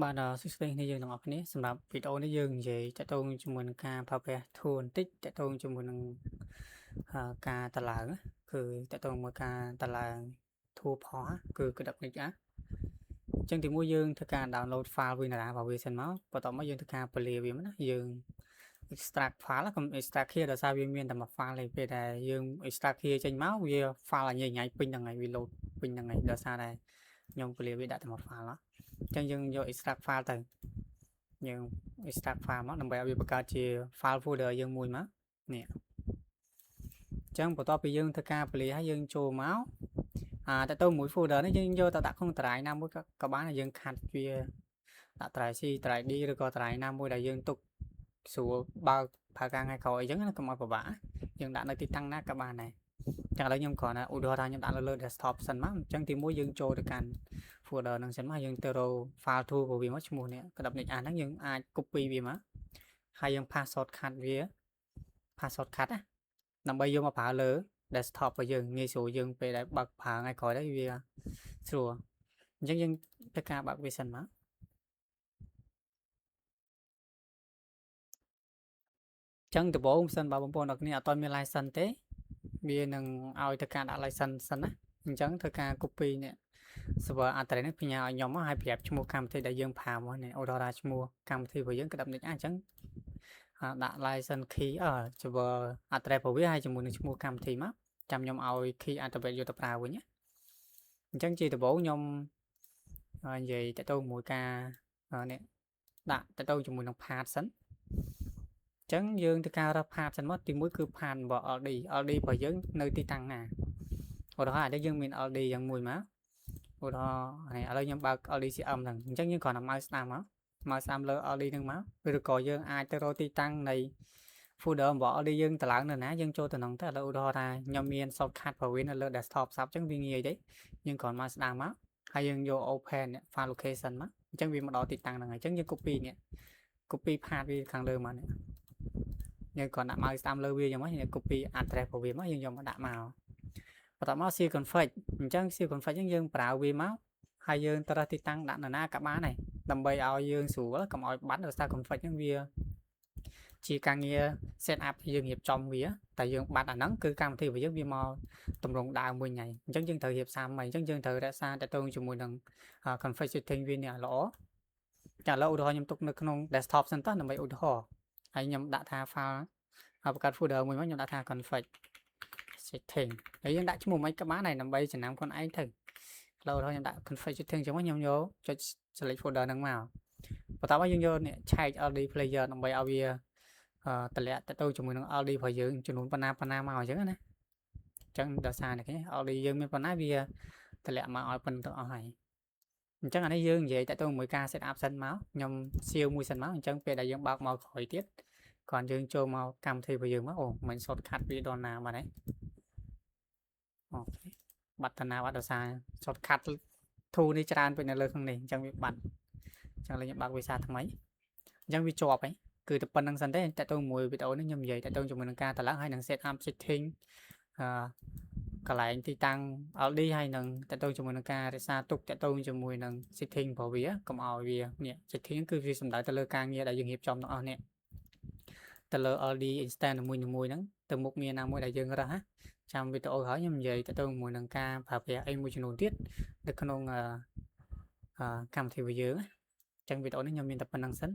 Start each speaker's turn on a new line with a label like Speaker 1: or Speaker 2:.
Speaker 1: បាទសួស្តីគ្នាយើងទាំងអស់គ្នាសម្រាប់វីដេអូនេះយើងនិយាយតាក់ទងជាមួយនឹងការប្រើប្រាស់ tool បន្តិចតាក់ទងជាមួយនឹងការតឡើងគឺតាក់ទងមួយការតឡើង tool ផងគឺក្តាប់នេះអញ្ចឹងទីមួយយើងធ្វើការ download file វាណារបស់វាសិនមកបន្ទាប់មកយើងធ្វើការពលាវាណាយើង extract file កុំ extract here ដោយសារវាមានតែមួយ file ទេពេលដែលយើង extract here ចេញមកវា file ញ៉ៃពេញហ្នឹងហើយវា load ពេញហ្នឹងហើយដោយសារតែខ្ញុំពលាវាដាក់តែមួយ file អញ្ចឹងយើងយក extract file ទៅយើង extract file មកដើម្បីឲ្យវាបង្កើតជា file folder យើងមួយមកនេះអញ្ចឹងបន្ទាប់ពីយើងធ្វើការពលាហើយយើងចូលមកតើទៅមួយ folder នេះយើងយកទៅដាក់ក្នុងតារាយណាមួយក៏បានយើងខាត់វាដាក់តារាយ C តារាយ D ឬក៏តារាយណាមួយដែលយើងទុកស្រួលបើប្រើការថ្ងៃក្រោយអញ្ចឹងណាកុំឲ្យពិបាកយើងដាក់នៅទីតាំងណាក៏បានដែរចឹងឥឡូវខ្ញុំគ្រាន់តែឧទាហរណ៍ថាខ្ញុំដាក់លើ desktop សិនមកអញ្ចឹងទីមួយយើងចូលទៅកាន់ folder ហ្នឹងសិនមកយើងទៅរក file tool របស់វាមកឈ្មោះនេះក្តាប់នេះហ្នឹងយើងអាច copy វាមកហើយយើង password ខាត់វា password ខាត់ណាដើម្បីយកមកប្រើលើ desktop របស់យើងងាយស្រួលយើងពេលដែលបើកប្រើថ្ងៃក្រោយទៅវាស្រួលអញ្ចឹងយើងធ្វើការបើកវាសិនមកចឹងដំបូងសិនបើបងប្អូនអរគ្នាអត់ទាន់មាន license ទេវានឹងឲ្យទៅការដាក់ license សិនណាអញ្ចឹងធ្វើការ copy នេះ server address នេះផ្ញើឲ្យខ្ញុំមកហើយប្រាប់ឈ្មោះកម្មវិធីដែលយើងប្រើមកនេះឧទាហរណ៍ឈ្មោះកម្មវិធីរបស់យើងក្តាប់នេះអញ្ចឹងដាក់ license key server address របស់វាហើយជាមួយនឹងឈ្មោះកម្មវិធីមកចាំខ្ញុំឲ្យ key address យកទៅប្រើវិញណាអញ្ចឹងជាដំបូងខ្ញុំនិយាយតទៅមួយការនេះដាក់តទៅជាមួយនឹង path សិនអញ្ចឹងយើងធ្វើការរើស path សិនមកទីមួយគឺ path របស់ LD របស់យើងនៅទីតាំងណាឧទាហរណ៍ឥឡូវយើងមាន LD យ៉ាងមួយមកឧទាហរណ៍ឥឡូវខ្ញុំបើក LDCM ហ្នឹងអញ្ចឹងយើងគ្រាន់តែមកស្ដាំមកស្ដាំលើ LD ហ្នឹងមកឬក៏យើងអាចទៅរកទីតាំងនៃ folder របស់ LD យើងទៅឡើងនៅណាយើងចូលទៅក្នុងទៅឥឡូវឧទាហរណ៍ថាខ្ញុំមាន shortcut របស់វានៅលើ desktop ស្រាប់អញ្ចឹងវាងាយទេយើងគ្រាន់មកស្ដាំមកហើយយើងយក open file location មកអញ្ចឹងវាមកដល់ទីតាំងហ្នឹងហើយអញ្ចឹងយើង copy path វាខាងលើមកនេះយើងគ្រាន់ដាក់មកស្ដាំលើវាយ៉ាងមកយើង copy address របស់វាមកយើងយកមកដាក់មកបន្ទាប់មក C config អញ្ចឹង C config យើងប្រើវាមកហើយយើងត្រូវទីតាំងដាក់នៅណាក៏បានដែរដើម្បីឲ្យយើងស្រួលកុំឲ្យបាត់ដោយសារ config ហ្នឹងវាជាការងារ set up យើងរៀបចំវាតែយើងបាត់អាហ្នឹងគឺកម្មវិធីរបស់យើងវាមកតម្រង់ដើមវិញហើយអញ្ចឹងយើងត្រូវរៀបសារមកអញ្ចឹងយើងត្រូវរក្សាតទៅជាមួយនឹង config setting វានេះល្អចាឥឡូវឧទាហរណ៍ខ្ញុំទុកនៅក្នុង desktop សិនតោះដើម្បីឧទាហរណ៍ហើយខ្ញុំដាក់ថា file បង្កើត folder មួយមកខ្ញុំដាក់ថា config setting ហើយយើងដាក់ឈ្មោះមិនក៏បានដែរដើម្បីចំណាំខ្លួនឯងទៅឥឡូវខ្ញុំដាក់ config setting ចឹងមកខ្ញុំយកចុច select folder ហ្នឹងមកបន្ទាប់មកយើងយកនេះឆែក LD player ដើម្បីឲ្យវាតម្លាក់ទៅជាមួយនឹង LD របស់យើងចំនួនប៉ុណ្ណាមកអញ្ចឹងណាអញ្ចឹងដោយសារនេះ LD យើងមានប៉ុណ្ណាវាតម្លាក់មកឲ្យប៉ុណ្្នឹងទាំងអស់ហើយអញ្ចឹងអានេះយើងនិយាយតទៅមួយការ set up សិនមកខ្ញុំសៀវមួយសិនមកអញ្ចឹងពេលដែលយើងបើកមកក្រោយទៀតគ្រាន់យើងចូលមកកម្មវិធីរបស់យើងមកអូមិន shortcut វាដល់ណាបាត់ហើយអូខេបាត់តាណាបាត់ដោយសារ shortcut tool នេះច្រើនពេកនៅលើក្នុងនេះអញ្ចឹងវាបាត់អញ្ចឹងលេងបើកវាសារថ្មីអញ្ចឹងវាជាប់ហើយគឺតែប៉ុណ្្នឹងសិនទេតទៅមួយវីដេអូនេះខ្ញុំនិយាយតទៅជាមួយនឹងការតម្លើងហើយនឹង set up setting កន្លែងទីតាំង LD ហើយនឹងតទៅជាមួយនឹងការរក្សាទុកតទៅជាមួយនឹង setting របស់វាកុំឲ្យវានេះ setting គឺវាសំដៅទៅលើការងារដែលយើងរៀបចំទាំងអស់នេះទៅលើ LD instance មួយហ្នឹងទៅមុខងារណាមួយដែលយើងរើសណាចាំវីដេអូក្រោយខ្ញុំនិយាយទៅជាមួយនឹងការប្រើប្រាស់អីមួយចំនួនទៀតនៅក្នុងកម្មវិធីរបស់យើងអញ្ចឹងវីដេអូនេះខ្ញុំមានតែប៉ុណ្្នឹងសិន